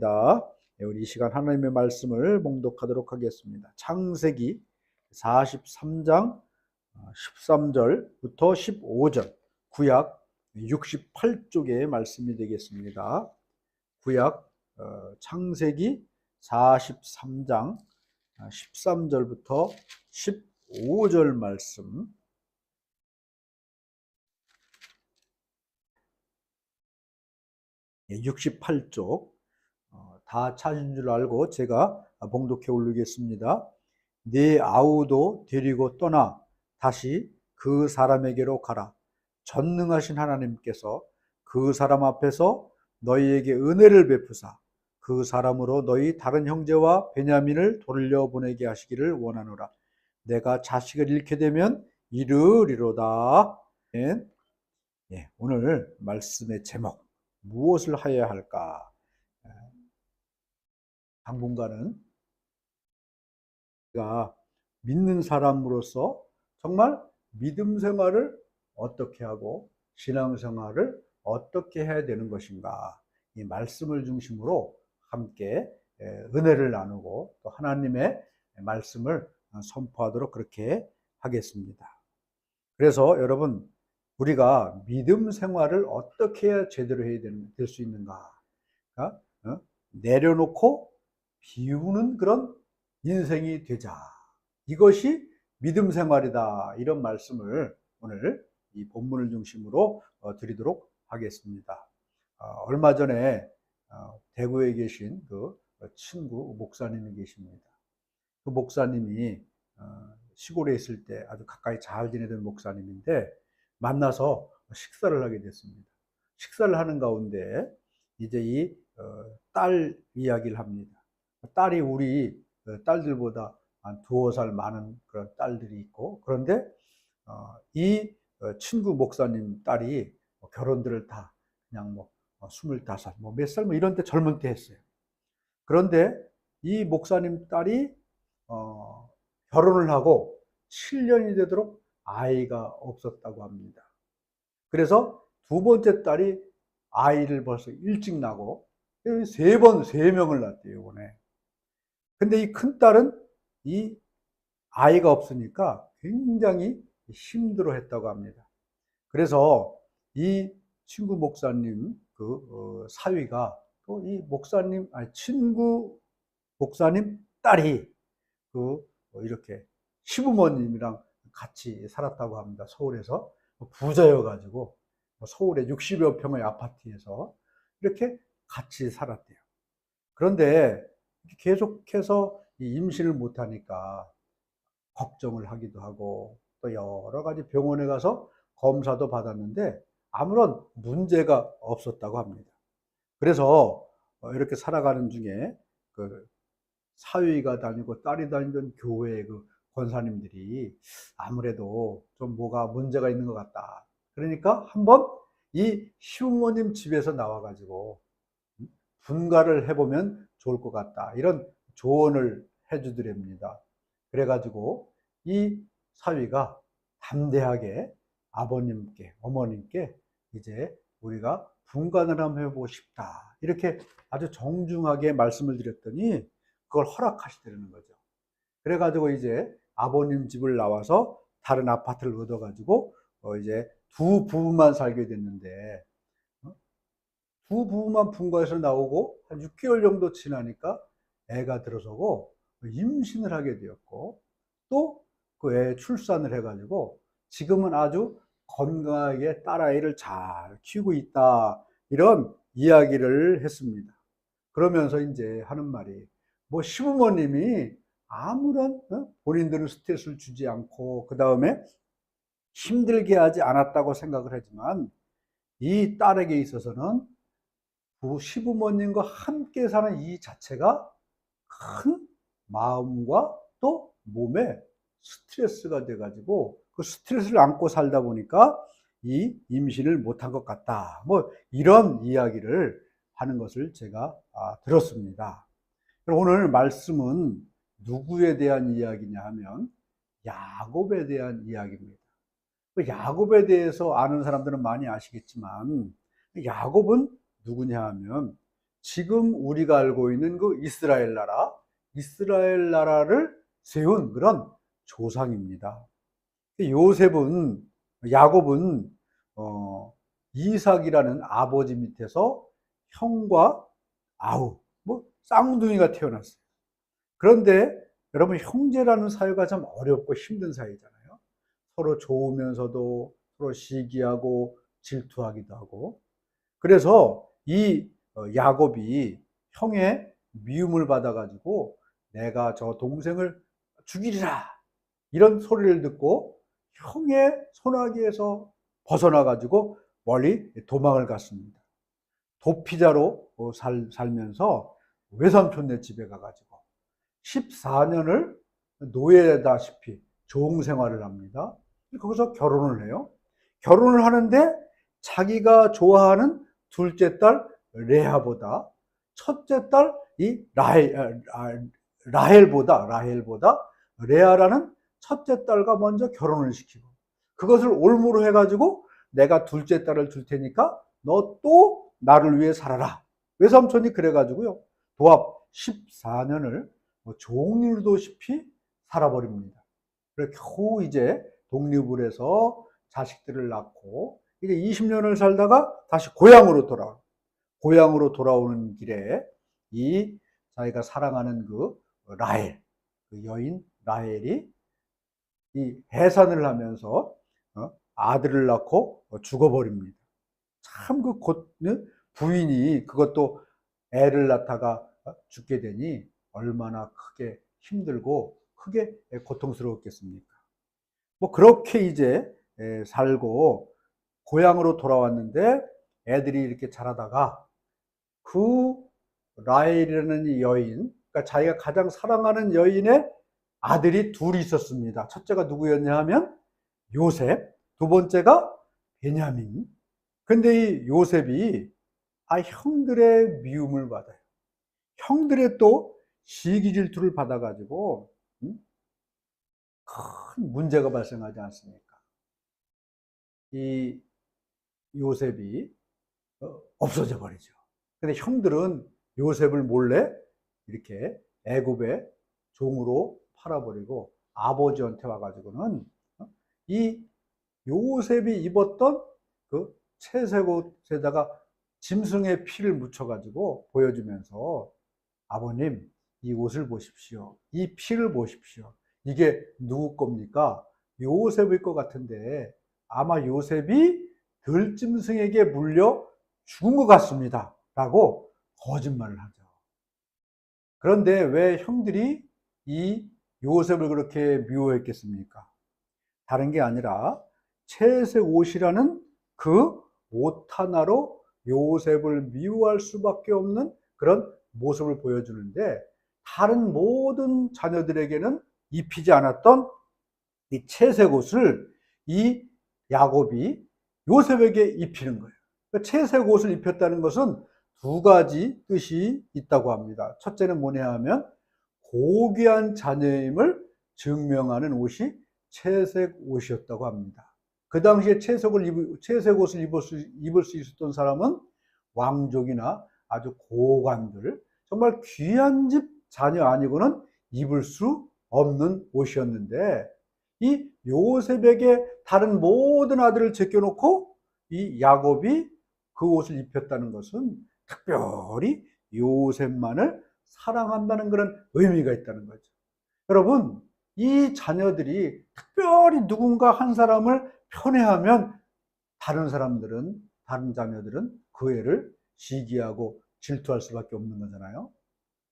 우리 이 시간 하나님의 말씀을 봉독하도록 하겠습니다. 창세기 43장 13절부터 15절, 구약 68쪽의 말씀이 되겠습니다. 구약 창세기 43장 13절부터 15절 말씀. 68쪽 다 찾은 줄 알고 제가 봉독해 올리겠습니다. 네 아우도 데리고 떠나 다시 그 사람에게로 가라. 전능하신 하나님께서 그 사람 앞에서 너희에게 은혜를 베푸사 그 사람으로 너희 다른 형제와 베냐민을 돌려보내게 하시기를 원하노라. 내가 자식을 잃게 되면 이르리로다. 오늘 말씀의 제목, 무엇을 하여야 할까? 당분간은 우리가 믿는 사람으로서 정말 믿음 생활을 어떻게 하고 신앙생활을 어떻게 해야 되는 것인가, 이 말씀을 중심으로 함께 은혜를 나누고 또 하나님의 말씀을 선포하도록 그렇게 하겠습니다. 그래서 여러분, 우리가 믿음 생활을 어떻게 해야 제대로 해야 될 수 있는가? 내려놓고 비우는 그런 인생이 되자. 이것이 믿음 생활이다. 이런 말씀을 오늘 이 본문을 중심으로 드리도록 하겠습니다. 얼마 전에 대구에 계신 그 친구 목사님이 계십니다. 그 목사님이 시골에 있을 때 아주 가까이 잘 지내던 목사님인데 만나서 식사를 하게 됐습니다. 식사를 하는 가운데 이제 이 딸 이야기를 합니다. 딸이 우리 딸들보다 한 두어 살 많은 그런 딸들이 있고, 그런데 이 친구 목사님 딸이 결혼들을 다 그냥 25, 몇 살 이런 때 젊은 때 했어요. 그런데 이 목사님 딸이 결혼을 하고 7년이 되도록 아이가 없었다고 합니다. 그래서 두 번째 딸이 아이를 벌써 일찍 낳고 세 명을 낳았대요, 이번에. 근데 이 큰 딸은 이 아이가 없으니까 굉장히 힘들어 했다고 합니다. 그래서 이 친구 목사님 사위가 또 이 친구 목사님 딸이 이렇게 시부모님이랑 같이 살았다고 합니다. 서울에서 부자여가지고 서울에 60여 평의 아파트에서 이렇게 같이 살았대요. 그런데 계속해서 임신을 못하니까 걱정을 하기도 하고 또 여러 가지 병원에 가서 검사도 받았는데 아무런 문제가 없었다고 합니다. 그래서 이렇게 살아가는 중에 그 사위가 다니고 딸이 다니던 교회 그 권사님들이 아무래도 좀 뭐가 문제가 있는 것 같다. 그러니까 한번 이 시부모님 집에서 나와가지고 분가를 해보면 좋을 것 같다. 이런 조언을 해주더랍니다. 그래가지고 이 사위가 담대하게 아버님께, 어머님께 이제 우리가 분간을 한번 해보고 싶다. 이렇게 아주 정중하게 말씀을 드렸더니 그걸 허락하시더라는 거죠. 그래가지고 이제 아버님 집을 나와서 다른 아파트를 얻어가지고 이제 두 부부만 살게 됐는데 두 부부만 분가해서 나오고 한 6개월 정도 지나니까 애가 들어서고 임신을 하게 되었고 또 그 애 출산을 해가지고 지금은 아주 건강하게 딸아이를 잘 키우고 있다. 이런 이야기를 했습니다. 그러면서 이제 하는 말이 시부모님이 아무런 본인들은 스트레스를 주지 않고 그 다음에 힘들게 하지 않았다고 생각을 하지만 이 딸에게 있어서는 시부모님과 함께 사는 이 자체가 큰 마음과 또 몸에 스트레스가 돼가지고 그 스트레스를 안고 살다 보니까 이 임신을 못한 것 같다. 이런 이야기를 하는 것을 제가 들었습니다. 오늘 말씀은 누구에 대한 이야기냐 하면 야곱에 대한 이야기입니다. 야곱에 대해서 아는 사람들은 많이 아시겠지만 야곱은 누구냐 하면 지금 우리가 알고 있는 그 이스라엘 나라를 세운 그런 조상입니다. 야곱은 이삭이라는 아버지 밑에서 형과 쌍둥이가 태어났어요. 그런데 여러분, 형제라는 사이가 참 어렵고 힘든 사이잖아요. 서로 좋으면서도 서로 시기하고 질투하기도 하고. 그래서 이 야곱이 형의 미움을 받아가지고 내가 저 동생을 죽이리라 이런 소리를 듣고 형의 손아귀에서 벗어나가지고 멀리 도망을 갔습니다. 도피자로 살면서 외삼촌네 집에 가가지고 14년을 노예다시피 종 생활을 합니다. 거기서 결혼을 해요. 결혼을 하는데 자기가 좋아하는 둘째 딸 레아보다 첫째 딸 이 라헬보다 레아라는 첫째 딸과 먼저 결혼을 시키고, 그것을 올무로 해가지고 내가 둘째 딸을 줄 테니까 너 또 나를 위해 살아라. 외삼촌이 그래가지고요, 도합 14년을 종일도시피 살아버립니다. 그래서 겨우 이제 독립을 해서 자식들을 낳고 이제 20년을 살다가 다시 고향으로 돌아오는 길에 이 자기가 사랑하는 그 여인 라헬이 이 해산을 하면서 아들을 낳고 죽어버립니다. 참 부인이 그것도 애를 낳다가 죽게 되니 얼마나 크게 힘들고 크게 고통스러웠겠습니까? 그렇게 이제 살고 고향으로 돌아왔는데 애들이 이렇게 자라다가 그 라헬이라는 이 여인, 그러니까 자기가 가장 사랑하는 여인의 아들이 둘이 있었습니다. 첫째가 누구였냐 하면 요셉, 두 번째가 베냐민. 근데 이 요셉이 형들의 미움을 받아요. 형들의 또 시기 질투를 받아가지고 큰 문제가 발생하지 않습니까? 이 요셉이 없어져 버리죠. 근데 형들은 요셉을 몰래 이렇게 애굽의 종으로 팔아버리고 아버지한테 와가지고는 이 요셉이 입었던 그 채색옷에다가 짐승의 피를 묻혀가지고 보여주면서, 아버님, 이 옷을 보십시오. 이 피를 보십시오. 이게 누구 겁니까? 요셉일 것 같은데 아마 요셉이 들짐승에게 물려 죽은 것 같습니다. 라고 거짓말을 하죠. 그런데 왜 형들이 이 요셉을 그렇게 미워했겠습니까? 다른 게 아니라 채색 옷이라는 그 옷 하나로 요셉을 미워할 수밖에 없는 그런 모습을 보여주는데, 다른 모든 자녀들에게는 입히지 않았던 이 채색 옷을 이 야곱이 요셉에게 입히는 거예요. 채색 옷을 입혔다는 것은 두 가지 뜻이 있다고 합니다. 첫째는 뭐냐 하면 고귀한 자녀임을 증명하는 옷이 채색 옷이었다고 합니다. 그 당시에 채색 옷을 입을 수 있었던 사람은 왕족이나 아주 고관들, 정말 귀한 집 자녀 아니고는 입을 수 없는 옷이었는데, 이 요셉에게 다른 모든 아들을 제껴놓고 이 야곱이 그 옷을 입혔다는 것은 특별히 요셉만을 사랑한다는 그런 의미가 있다는 거죠. 여러분, 이 자녀들이 특별히 누군가 한 사람을 편애하면 다른 자녀들은 그 애를 시기하고 질투할 수밖에 없는 거잖아요.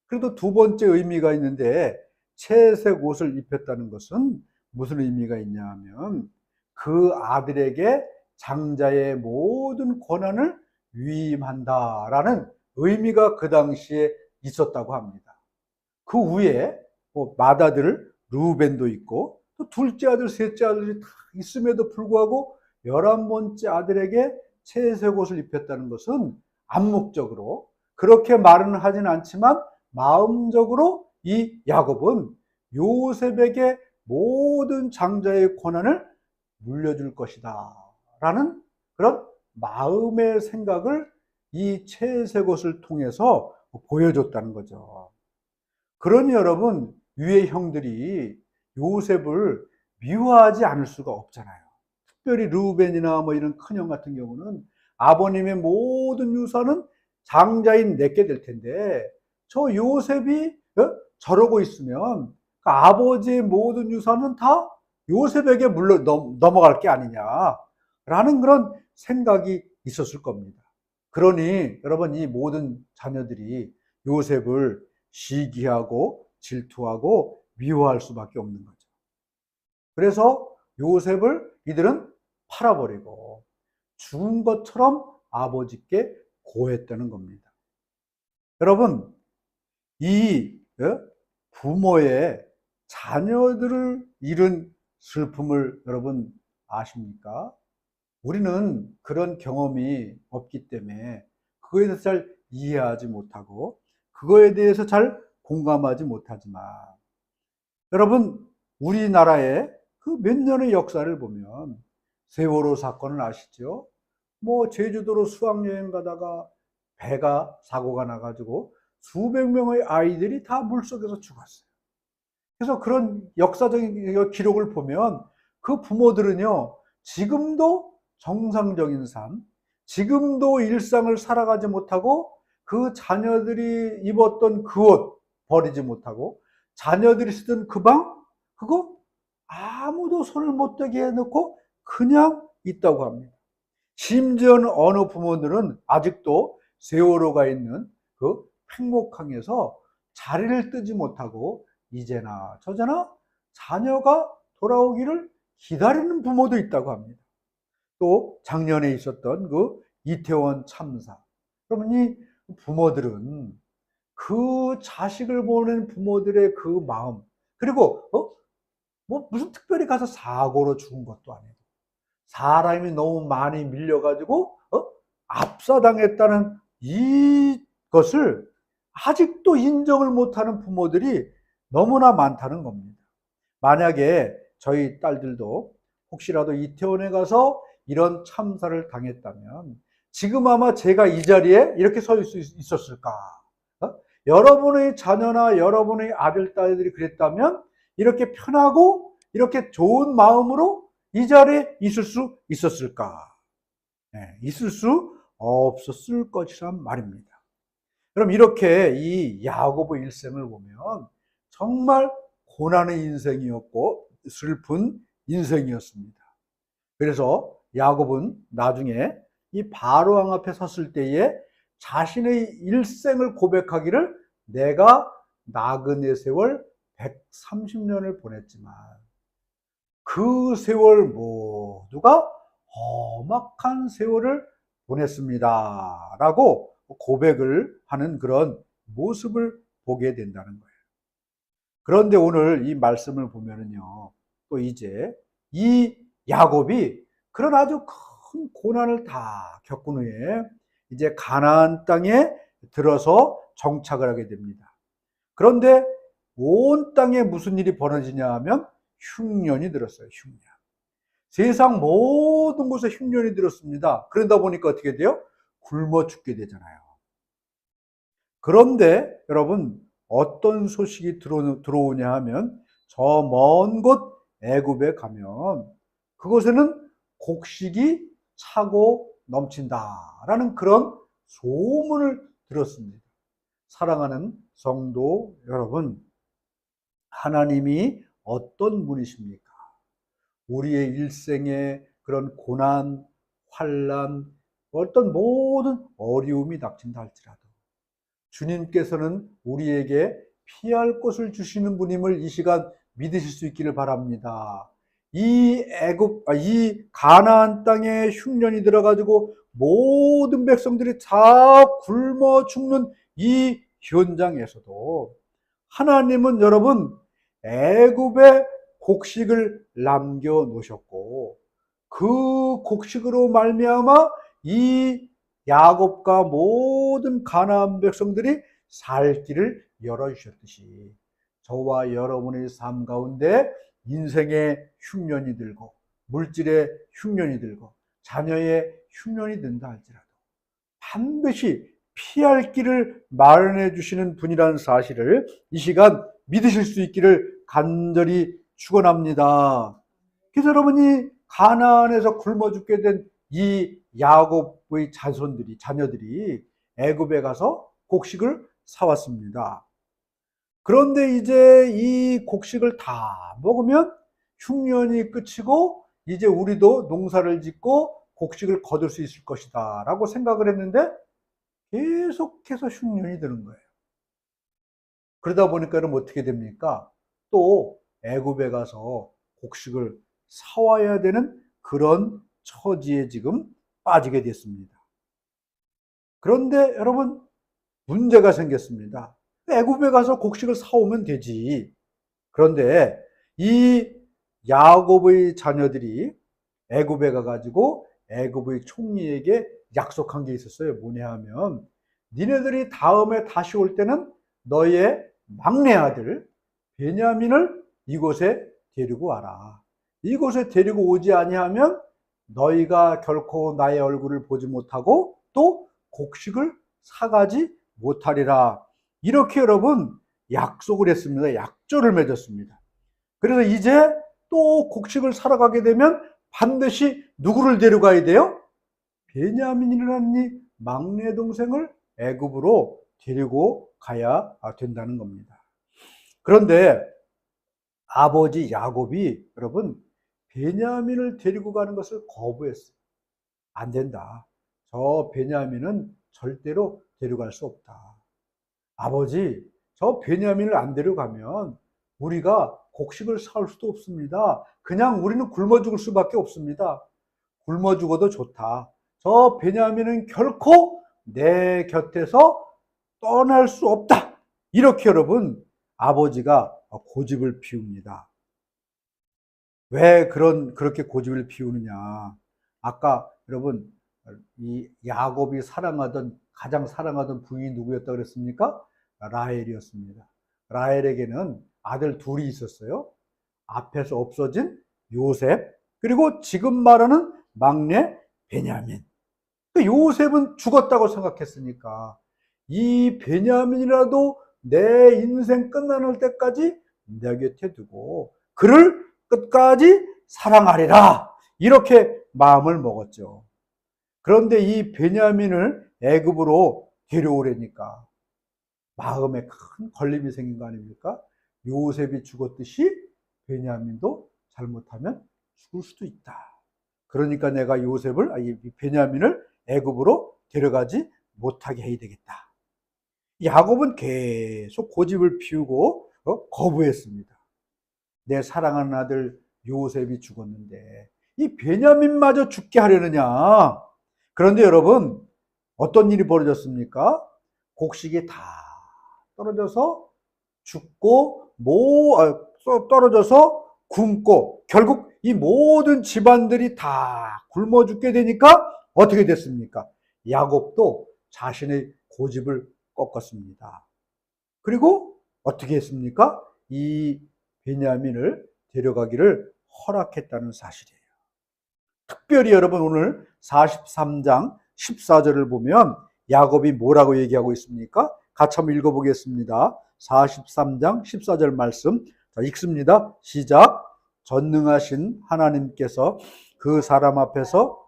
그래도 두 번째 의미가 있는데, 채색 옷을 입혔다는 것은 무슨 의미가 있냐 하면 그 아들에게 장자의 모든 권한을 위임한다라는 의미가 그 당시에 있었다고 합니다. 그 위에 맏아들 루벤도 있고 또 둘째 아들, 셋째 아들이 다 있음에도 불구하고 11번째 아들에게 채색 옷을 입혔다는 것은 암묵적으로, 그렇게 말은 하진 않지만 마음적으로 이 야곱은 요셉에게 모든 장자의 권한을 물려줄 것이다 라는 그런 마음의 생각을 이 채색옷을 통해서 보여줬다는 거죠. 그러니 여러분, 위의 형들이 요셉을 미워하지 않을 수가 없잖아요. 특별히 르우벤이나 뭐 이런 큰형 같은 경우는 아버님의 모든 유산은 장자인 내게 될 텐데, 저 요셉이 저러고 있으면 그 아버지의 모든 유산은 다 요셉에게 넘어갈 게 아니냐라는 그런 생각이 있었을 겁니다. 그러니 여러분, 이 모든 자녀들이 요셉을 시기하고 질투하고 미워할 수밖에 없는 거죠. 그래서 요셉을 이들은 팔아버리고 죽은 것처럼 아버지께 고했다는 겁니다. 여러분, 이 부모의 자녀들을 잃은 슬픔을 여러분 아십니까? 우리는 그런 경험이 없기 때문에 그거에 대해서 잘 이해하지 못하고 그거에 대해서 잘 공감하지 못하지만, 여러분, 우리나라의 그 몇 년의 역사를 보면 세월호 사건을 아시죠? 뭐 제주도로 수학여행 가다가 배가 사고가 나가지고 수백 명의 아이들이 다 물속에서 죽었어요. 그래서 그런 역사적인 기록을 보면 그 부모들은요, 지금도 정상적인 삶, 지금도 일상을 살아가지 못하고 그 자녀들이 입었던 그 옷 버리지 못하고 자녀들이 쓰던 그 방, 그거 아무도 손을 못 대게 해놓고 그냥 있다고 합니다. 심지어는 어느 부모들은 아직도 세월호가 있는 그 팽목항에서 자리를 뜨지 못하고 이제나 저제나 자녀가 돌아오기를 기다리는 부모도 있다고 합니다. 또 작년에 있었던 그 이태원 참사. 그러면 이 부모들은 그 자식을 보낸 부모들의 그 마음, 그리고 뭐 무슨 특별히 가서 사고로 죽은 것도 아니고 사람이 너무 많이 밀려가지고 압사당했다는 이것을 아직도 인정을 못하는 부모들이 너무나 많다는 겁니다. 만약에 저희 딸들도 혹시라도 이태원에 가서 이런 참사를 당했다면 지금 아마 제가 이 자리에 이렇게 서 있었을까? 여러분의 자녀나 여러분의 아들, 딸들이 그랬다면 이렇게 편하고 이렇게 좋은 마음으로 이 자리에 있을 수 있었을까? 네, 있을 수 없었을 것이란 말입니다. 그럼 이렇게 이 야고보 일생을 보면 정말 고난의 인생이었고 슬픈 인생이었습니다. 그래서 야곱은 나중에 이 바로왕 앞에 섰을 때에 자신의 일생을 고백하기를, 내가 나그네 세월 130년을 보냈지만 그 세월 모두가 험악한 세월을 보냈습니다 라고 고백을 하는 그런 모습을 보게 된다는 거예요. 그런데 오늘 이 말씀을 보면은요, 또 이제 이 야곱이 그런 아주 큰 고난을 다 겪은 후에 이제 가나안 땅에 들어서 정착을 하게 됩니다. 그런데 온 땅에 무슨 일이 벌어지냐 하면 흉년이 들었어요. 흉년. 세상 모든 곳에 흉년이 들었습니다. 그러다 보니까 어떻게 돼요? 굶어 죽게 되잖아요. 그런데 여러분, 어떤 소식이 들어오냐 하면 저 먼 곳 애굽에 가면 그곳에는 곡식이 차고 넘친다라는 그런 소문을 들었습니다. 사랑하는 성도 여러분, 하나님이 어떤 분이십니까? 우리의 일생에 그런 고난, 환난, 어떤 모든 어려움이 닥친다 할지라도 주님께서는 우리에게 피할 곳을 주시는 분임을 이 시간 믿으실 수 있기를 바랍니다. 이 가나안 땅에 흉년이 들어가지고 모든 백성들이 다 굶어 죽는 이 현장에서도 하나님은 여러분 애굽에 곡식을 남겨 놓으셨고 그 곡식으로 말미암아 이 야곱과 모든 가나안 백성들이 살 길을 열어주셨듯이 저와 여러분의 삶 가운데 인생의 흉년이 들고 물질의 흉년이 들고 자녀의 흉년이 든다 할지라도 반드시 피할 길을 마련해 주시는 분이라는 사실을 이 시간 믿으실 수 있기를 간절히 축원합니다. 그래서 여러분이 가나안에서 굶어 죽게 된 이 야곱의 자녀들이 애굽에 가서 곡식을 사왔습니다. 그런데 이제 이 곡식을 다 먹으면 흉년이 끝이고 이제 우리도 농사를 짓고 곡식을 거둘 수 있을 것이다 라고 생각을 했는데 계속해서 흉년이 드는 거예요. 그러다 보니까 어떻게 됩니까? 또 애굽에 가서 곡식을 사와야 되는 그런 처지에 지금 빠지게 됐습니다. 그런데 여러분 문제가 생겼습니다. 애굽에 가서 곡식을 사오면 되지. 그런데 이 야곱의 자녀들이 애굽에 가가지고 애굽의 총리에게 약속한 게 있었어요. 뭐냐 하면 니네들이 다음에 다시 올 때는 너의 막내 아들 베냐민을 이곳에 데리고 와라. 이곳에 데리고 오지 아니하면 너희가 결코 나의 얼굴을 보지 못하고 또 곡식을 사가지 못하리라. 이렇게 여러분 약속을 했습니다. 약조를 맺었습니다. 그래서 이제 또 곡식을 사러 가게 되면 반드시 누구를 데려가야 돼요? 베냐민이라는 이 막내 동생을 애굽으로 데리고 가야 된다는 겁니다. 그런데 아버지 야곱이 여러분 베냐민을 데리고 가는 것을 거부했어요. 안 된다. 저 베냐민은 절대로 데려갈 수 없다. 아버지, 저 베냐민을 안 데려가면 우리가 곡식을 사올 수도 없습니다. 그냥 우리는 굶어 죽을 수밖에 없습니다. 굶어 죽어도 좋다. 저 베냐민은 결코 내 곁에서 떠날 수 없다. 이렇게 여러분 아버지가 고집을 피웁니다. 왜 그렇게 고집을 피우느냐? 아까 여러분 이 야곱이 가장 사랑하던 부인이 누구였다 그랬습니까? 라헬이었습니다. 라헬에게는 아들 둘이 있었어요. 앞에서 없어진 요셉, 그리고 지금 말하는 막내 베냐민. 요셉은 죽었다고 생각했으니까 이 베냐민이라도 내 인생 끝나는 때까지 내 곁에 두고 그를 끝까지 사랑하리라. 이렇게 마음을 먹었죠. 그런데 이 베냐민을 애굽으로 데려오려니까 마음에 큰 걸림이 생긴 거 아닙니까? 요셉이 죽었듯이 베냐민도 잘못하면 죽을 수도 있다. 그러니까 내가 베냐민을 애굽으로 데려가지 못하게 해야 되겠다. 야곱은 계속 고집을 피우고 거부했습니다. 내 사랑하는 아들 요셉이 죽었는데 이 베냐민마저 죽게 하려느냐. 그런데 여러분 어떤 일이 벌어졌습니까? 곡식이 다 떨어져서 죽고 떨어져서 굶고 결국 이 모든 집안들이 다 굶어 죽게 되니까 어떻게 됐습니까? 야곱도 자신의 고집을 꺾었습니다. 그리고 어떻게 했습니까? 이 베냐민을 데려가기를 허락했다는 사실이에요. 특별히 여러분 오늘 43장 14절을 보면 야곱이 뭐라고 얘기하고 있습니까? 같이 한번 읽어보겠습니다. 43장 14절 말씀. 자, 읽습니다. 시작. 전능하신 하나님께서 그 사람 앞에서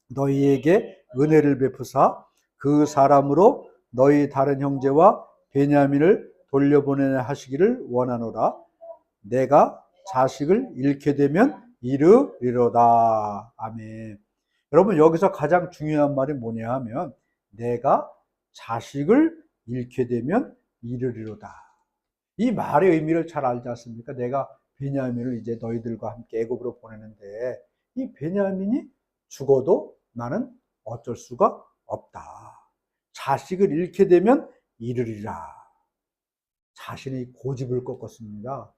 너희에게 은혜를 베푸사 그 사람으로 너희 다른 형제와 베냐민을 돌려보내려 하시기를 원하노라. 내가 자식을 잃게 되면 이르리로다. 아멘. 여러분 여기서 가장 중요한 말이 뭐냐 하면 내가 자식을 잃게 되면 이르리로다. 이 말의 의미를 잘 알지 않습니까? 내가 베냐민을 이제 너희들과 함께 애굽으로 보내는데 이 베냐민이 죽어도 나는 어쩔 수가 없다. 자식을 잃게 되면 이르리라. 자신의 고집을 꺾었습니다.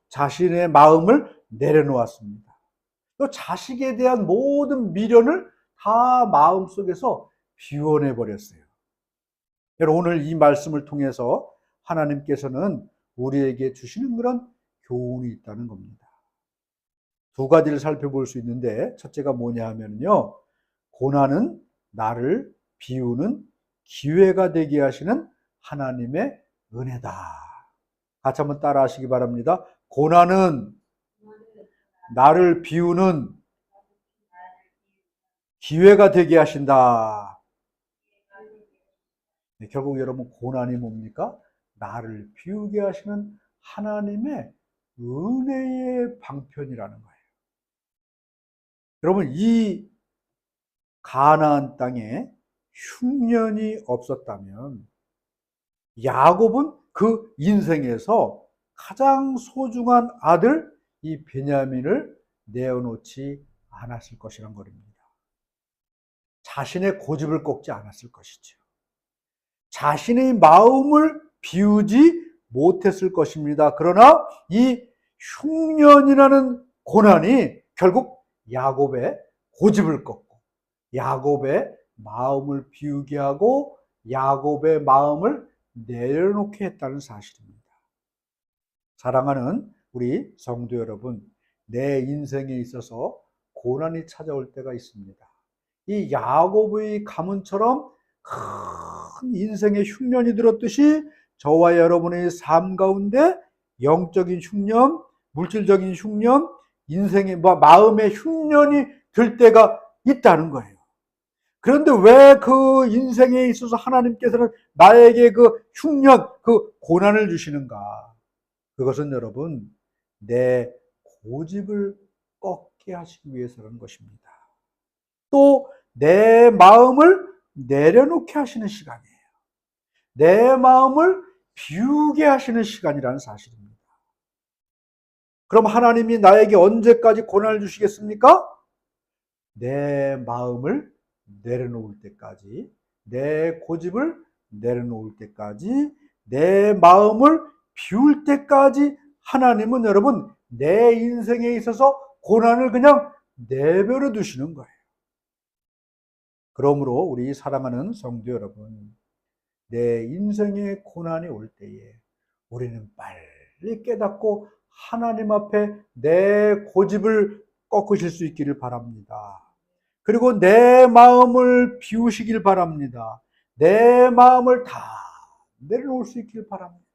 자신의 마음을 내려놓았습니다. 또 자식에 대한 모든 미련을 다 마음속에서 비워내 버렸어요. 여러분 오늘 이 말씀을 통해서 하나님께서는 우리에게 주시는 그런 교훈이 있다는 겁니다. 두 가지를 살펴볼 수 있는데, 첫째가 뭐냐 하면요, 고난은 나를 비우는 기회가 되게 하시는 하나님의 은혜다. 같이 한번 따라 하시기 바랍니다. 고난은 나를 비우는 기회가 되게 하신다. 결국 여러분, 고난이 뭡니까? 나를 비우게 하시는 하나님의 은혜의 방편이라는 거예요. 여러분, 이 가나안 땅에 흉년이 없었다면 야곱은 그 인생에서 가장 소중한 아들 이 베냐민을 내어놓지 않았을 것이란 것입니다. 자신의 고집을 꺾지 않았을 것이죠. 자신의 마음을 비우지 못했을 것입니다. 그러나 이 흉년이라는 고난이 결국 야곱의 고집을 꺾고 야곱의 마음을 비우게 하고 야곱의 마음을 내려놓게 했다는 사실입니다. 사랑하는 우리 성도 여러분, 내 인생에 있어서 고난이 찾아올 때가 있습니다. 이 야곱의 가문처럼 큰 인생의 흉년이 들었듯이 저와 여러분의 삶 가운데 영적인 흉년, 물질적인 흉년, 인생의 마음의 흉년이 들 때가 있다는 거예요. 그런데 왜 그 인생에 있어서 하나님께서는 나에게 그 흉년, 그 고난을 주시는가? 그것은 여러분, 내 고집을 꺾게 하시기 위해서라는 것입니다. 또 내 마음을 내려놓게 하시는 시간이에요. 내 마음을 비우게 하시는 시간이라는 사실입니다. 그럼 하나님이 나에게 언제까지 고난을 주시겠습니까? 내 마음을 내려놓을 때까지, 내 고집을 내려놓을 때까지, 내 마음을 비울 때까지 하나님은 여러분 내 인생에 있어서 고난을 그냥 내버려 두시는 거예요. 그러므로 우리 사랑하는 성도 여러분, 내 인생에 고난이 올 때에 우리는 빨리 깨닫고 하나님 앞에 내 고집을 꺾으실 수 있기를 바랍니다. 그리고 내 마음을 비우시길 바랍니다. 내 마음을 다 내려놓을 수 있기를 바랍니다.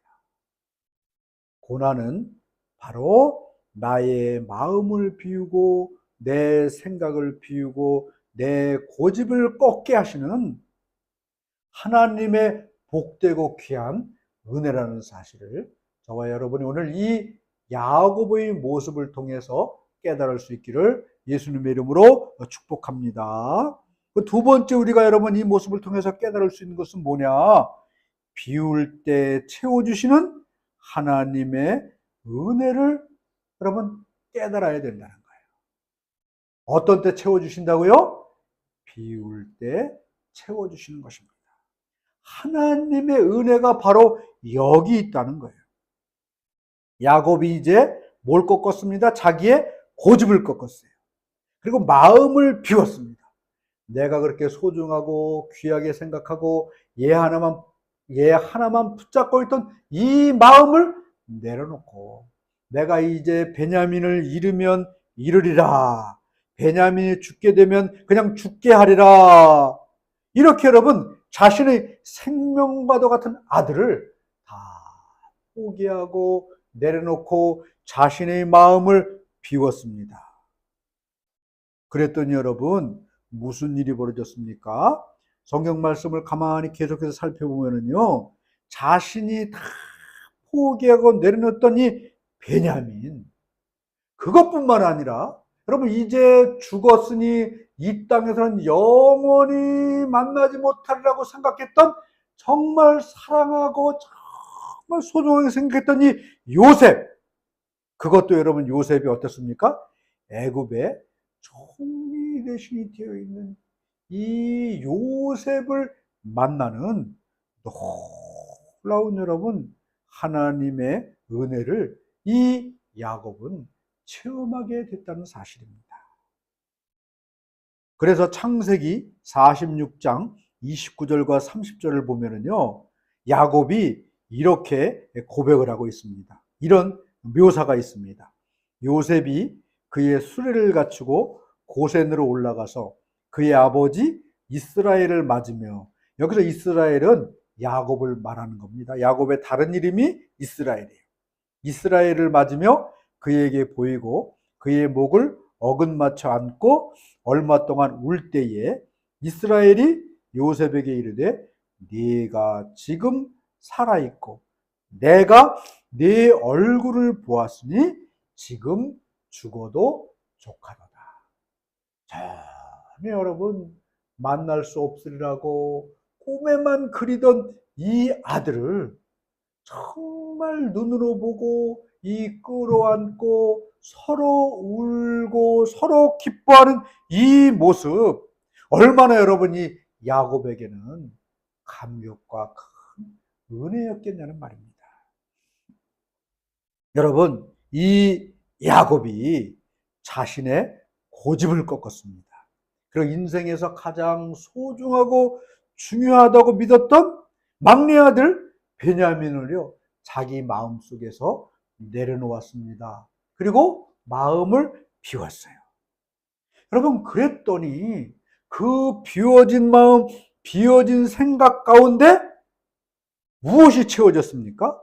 고난은 바로 나의 마음을 비우고 내 생각을 비우고 내 고집을 꺾게 하시는 하나님의 복되고 귀한 은혜라는 사실을 저와 여러분이 오늘 이 야곱의 모습을 통해서 깨달을 수 있기를 예수님의 이름으로 축복합니다. 두 번째 우리가 여러분 이 모습을 통해서 깨달을 수 있는 것은 뭐냐? 비울 때 채워주시는 하나님의 은혜를 여러분 깨달아야 된다는 거예요. 어떤 때 채워주신다고요? 비울 때 채워주시는 것입니다. 하나님의 은혜가 바로 여기 있다는 거예요. 야곱이 이제 뭘 꺾었습니다? 자기의 고집을 꺾었어요. 그리고 마음을 비웠습니다. 내가 그렇게 소중하고 귀하게 생각하고 얘 하나만 붙잡고 있던 이 마음을 내려놓고 내가 이제 베냐민을 잃으면 잃으리라. 베냐민이 죽게 되면 그냥 죽게 하리라. 이렇게 여러분 자신의 생명과도 같은 아들을 다 포기하고 내려놓고 자신의 마음을 비웠습니다. 그랬더니 여러분 무슨 일이 벌어졌습니까? 성경 말씀을 가만히 계속해서 살펴보면요, 자신이 다 포기하고 내려놓던 이 베냐민, 그것뿐만 아니라 여러분 이제 죽었으니 이 땅에서는 영원히 만나지 못하리라고 생각했던 정말 사랑하고 정말 소중하게 생각했던 이 요셉, 그것도 여러분 요셉이 어떻습니까? 애굽의 총리 대신이 되어 있는 이 요셉을 만나는 놀라운 여러분 하나님의 은혜를 이 야곱은 체험하게 됐다는 사실입니다. 그래서 창세기 46장 29절과 30절을 보면은요, 야곱이 이렇게 고백을 하고 있습니다. 이런 묘사가 있습니다. 요셉이 그의 수레를 갖추고 고센으로 올라가서 그의 아버지 이스라엘을 맞으며, 여기서 이스라엘은 야곱을 말하는 겁니다. 야곱의 다른 이름이 이스라엘이에요. 이스라엘을 맞으며 그에게 보이고 그의 목을 어긋맞춰 안고 얼마 동안 울 때에 이스라엘이 요셉에게 이르되 네가 지금 살아있고 내가 네 얼굴을 보았으니 지금 죽어도 족하도다. 전혀 여러분 만날 수 없으리라고 꿈에만 그리던 이 아들을 정말 눈으로 보고 이 끌어안고 서로 울고 서로 기뻐하는 이 모습, 얼마나 여러분이 야곱에게는 감격과 큰 은혜였겠냐는 말입니다. 여러분, 이 야곱이 자신의 고집을 꺾었습니다. 그리고 인생에서 가장 소중하고 중요하다고 믿었던 막내 아들 베냐민을요, 자기 마음속에서 내려놓았습니다. 그리고 마음을 비웠어요. 여러분, 그랬더니 그 비워진 마음, 비워진 생각 가운데 무엇이 채워졌습니까?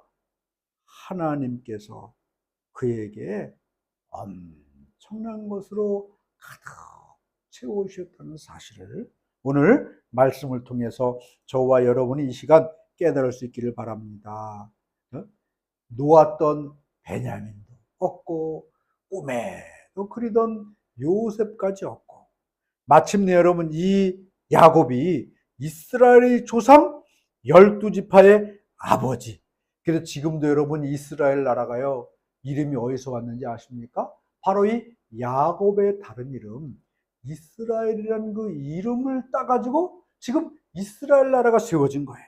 하나님께서 그에게 엄청난 것으로 가득 채우셨다는 사실을 오늘 말씀을 통해서 저와 여러분이 이 시간 깨달을 수 있기를 바랍니다. 놓았던 베냐민도 얻고 꿈에도 그리던 요셉까지 얻고, 마침내 여러분 이 야곱이 이스라엘의 조상 12지파의 아버지. 그래서 지금도 여러분 이스라엘 나라가요, 이름이 어디서 왔는지 아십니까? 바로 이 야곱의 다른 이름 이스라엘이라는 그 이름을 따가지고 지금 이스라엘 나라가 세워진 거예요.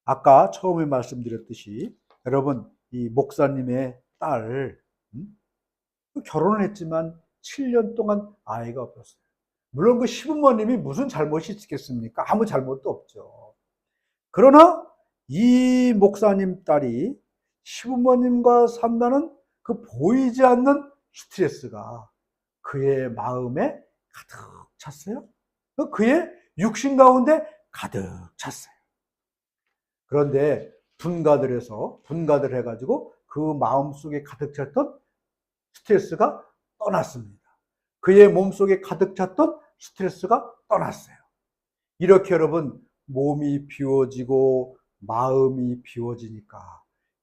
아까 처음에 말씀드렸듯이 여러분 이 목사님의 딸 결혼을 했지만 7년 동안 아이가 없었어요. 물론 그 시부모님이 무슨 잘못이 있겠습니까? 아무 잘못도 없죠. 그러나 이 목사님 딸이 시부모님과 산다는 그 보이지 않는 스트레스가 그의 마음에 가득 찼어요. 그의 육신 가운데 가득 찼어요. 그런데 분가들 해가지고 그 마음속에 가득 찼던 스트레스가 떠났습니다. 그의 몸속에 가득 찼던 스트레스가 떠났어요. 이렇게 여러분 몸이 비워지고 마음이 비워지니까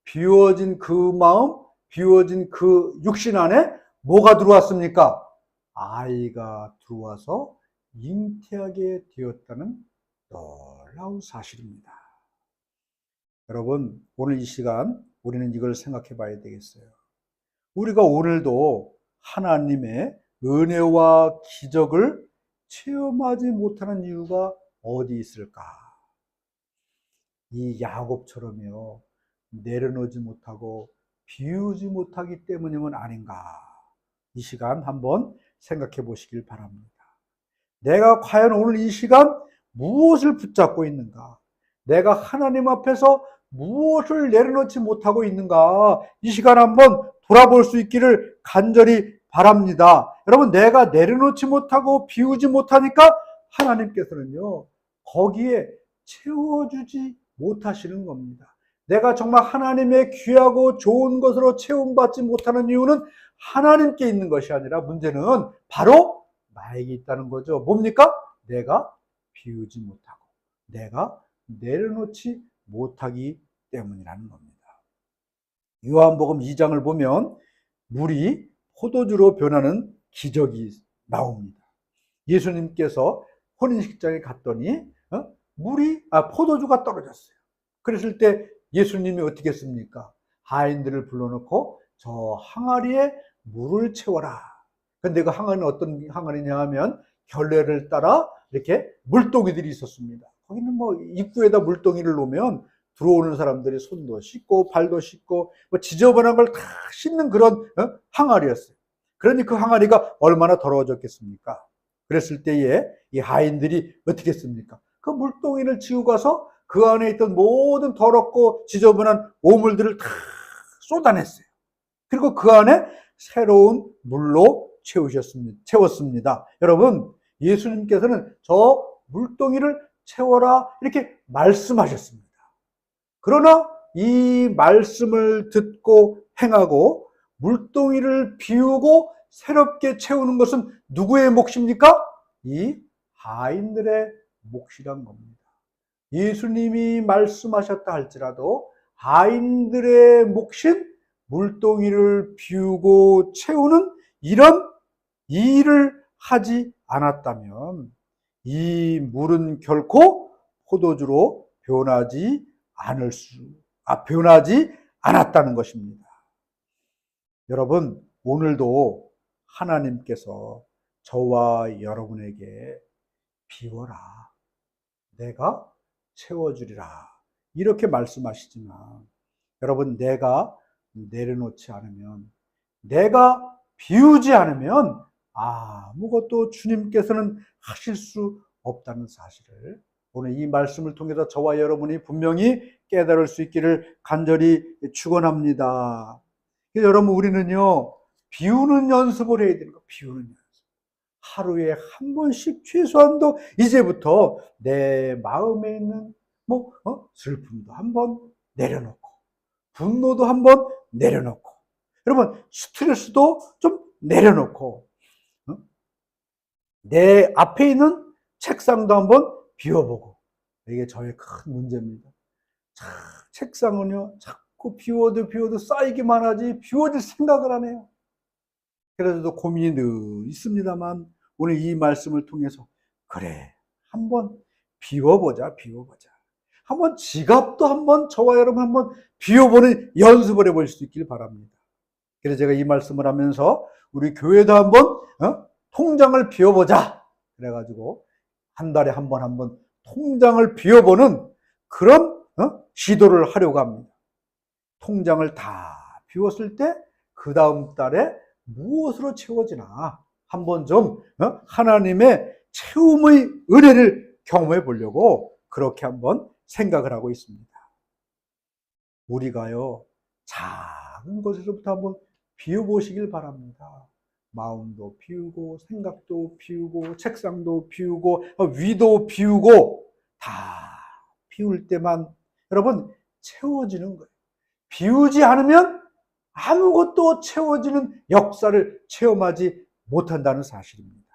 비워진 그 마음, 비워진 그 육신 안에 뭐가 들어왔습니까? 아이가 들어와서 잉태하게 되었다는 놀라운 사실입니다. 여러분, 오늘 이 시간 우리는 이걸 생각해 봐야 되겠어요. 우리가 오늘도 하나님의 은혜와 기적을 체험하지 못하는 이유가 어디 있을까? 이 야곱처럼요, 내려놓지 못하고 비우지 못하기 때문이면 아닌가? 이 시간 한번 생각해 보시길 바랍니다. 내가 과연 오늘 이 시간 무엇을 붙잡고 있는가? 내가 하나님 앞에서 무엇을 내려놓지 못하고 있는가? 이 시간 한번 돌아볼 수 있기를 간절히 바랍니다. 여러분, 내가 내려놓지 못하고 비우지 못하니까 하나님께서는요, 거기에 채워주지 못하시는 겁니다. 내가 정말 하나님의 귀하고 좋은 것으로 채움받지 못하는 이유는 하나님께 있는 것이 아니라 문제는 바로 나에게 있다는 거죠. 뭡니까? 내가 비우지 못하고 내가 내려놓지 못하기 때문이라는 겁니다. 요한복음 2장을 보면 물이 포도주로 변하는 기적이 나옵니다. 예수님께서 혼인식장에 갔더니 포도주가 떨어졌어요. 그랬을 때 예수님이 어떻게 했습니까? 하인들을 불러놓고 저 항아리에 물을 채워라. 근데 그 항아리는 어떤 항아리냐 하면 결례를 따라 이렇게 물동이들이 있었습니다. 거기는 입구에다 물동이를 놓으면 들어오는 사람들이 손도 씻고 발도 씻고 지저분한 걸 다 씻는 그런 항아리였어요. 그러니 그 항아리가 얼마나 더러워졌겠습니까? 그랬을 때에 이 하인들이 어떻게 했습니까? 그 물동이를 지우고 가서 그 안에 있던 모든 더럽고 지저분한 오물들을 다 쏟아냈어요. 그리고 그 안에 새로운 물로 채웠습니다. 여러분, 예수님께서는 저 물동이를 채워라 이렇게 말씀하셨습니다. 그러나 이 말씀을 듣고 행하고 물동이를 비우고 새롭게 채우는 것은 누구의 몫입니까? 이 하인들의 몫이란 겁니다. 예수님이 말씀하셨다 할지라도 하인들의 몫인 물동이를 비우고 채우는 이런 일을 하지 않았다면 이 물은 결코 포도주로 변하지 않았다는 것입니다. 여러분, 오늘도 하나님께서 저와 여러분에게 비워라, 내가 채워주리라 이렇게 말씀하시지만, 여러분, 내가 내려놓지 않으면, 내가 비우지 않으면 아무것도 주님께서는 하실 수 없다는 사실을 오늘 이 말씀을 통해서 저와 여러분이 분명히 깨달을 수 있기를 간절히 축원합니다. 여러분, 우리는요, 비우는 연습을 해야 되는 거. 비우는 연습. 하루에 한 번씩 최소한도 이제부터 내 마음에 있는 슬픔도 한번 내려놓고, 분노도 한번 내려놓고, 여러분 스트레스도 좀 내려놓고, 내 앞에 있는 책상도 한번 비워보고. 이게 저의 큰 문제입니다. 책상은요, 자꾸 비워도 쌓이기만 하지 비워질 생각을 안 해요. 그래도 고민이 늘 있습니다만, 오늘 이 말씀을 통해서 그래, 한번 비워보자. 한번 지갑도 한번 저와 여러분 한번 비워보는 연습을 해볼 수 있길 바랍니다. 그래서 제가 이 말씀을 하면서 우리 교회도 한번 통장을 비워보자 그래가지고 한 달에 한번 통장을 비워보는 그런 시도를 하려고 합니다. 통장을 다 비웠을 때 그 다음 달에 무엇으로 채워지나 한번 좀 하나님의 채움의 은혜를 경험해 보려고 그렇게 한번 생각을 하고 있습니다. 우리가요, 작은 것에서부터 한번 비워보시길 바랍니다. 마음도 비우고, 생각도 비우고, 책상도 비우고, 위도 비우고, 다 비울 때만 여러분 채워지는 거예요. 비우지 않으면 아무것도 채워지는 역사를 체험하지 못한다는 사실입니다.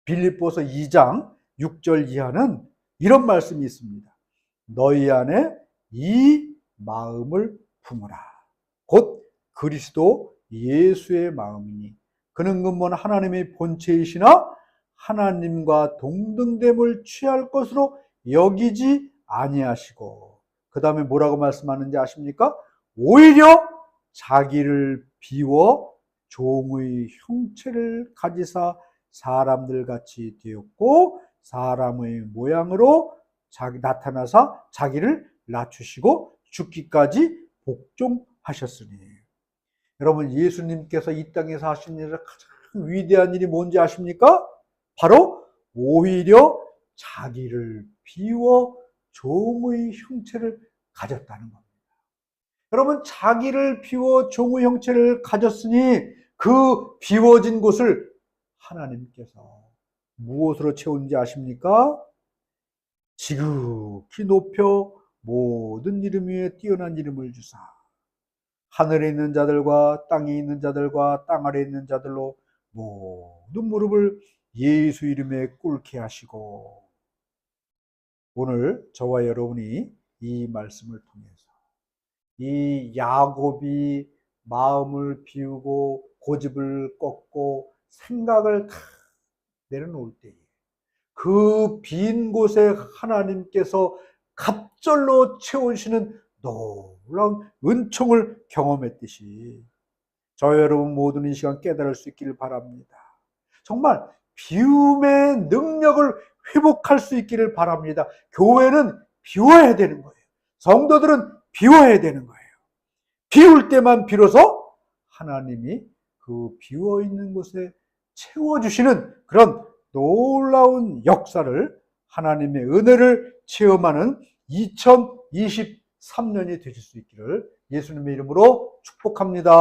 빌립보서 2장 6절 이하는 이런 말씀이 있습니다. 너희 안에 이 마음을 품으라. 곧 그리스도 예수의 마음이니 그는 근본 하나님의 본체이시나 하나님과 동등됨을 취할 것으로 여기지 아니하시고, 그 다음에 뭐라고 말씀하는지 아십니까? 오히려 자기를 비워 종의 형체를 가지사 사람들 같이 되었고 사람의 모양으로 나타나사 자기를 낮추시고 죽기까지 복종하셨으니. 여러분, 예수님께서 이 땅에서 하신 일의 가장 위대한 일이 뭔지 아십니까? 바로 오히려 자기를 비워 종의 형체를 가졌다는 겁니다. 여러분, 자기를 비워 종의 형체를 가졌으니 그 비워진 곳을 하나님께서 무엇으로 채운지 아십니까? 지극히 높여 모든 이름 위에 뛰어난 이름을 주사 하늘에 있는 자들과 땅에 있는 자들과 땅 아래에 있는 자들로 모든 무릎을 예수 이름에 꿇게 하시고. 오늘 저와 여러분이 이 말씀을 통해서 이 야곱이 마음을 비우고 고집을 꺾고 생각을 다 내려놓을 때에 그 빈 곳에 하나님께서 갑절로 채우시는 놀라운 은총을 경험했듯이 저와 여러분 모두는 이 시간 깨달을 수 있기를 바랍니다. 정말 비움의 능력을 회복할 수 있기를 바랍니다. 교회는 비워야 되는 거예요. 성도들은 비워야 되는 거예요. 비울 때만 비로소 하나님이 그 비워있는 곳에 채워주시는 그런 놀라운 역사를, 하나님의 은혜를 체험하는 2023년이 되실 수 있기를 예수님의 이름으로 축복합니다.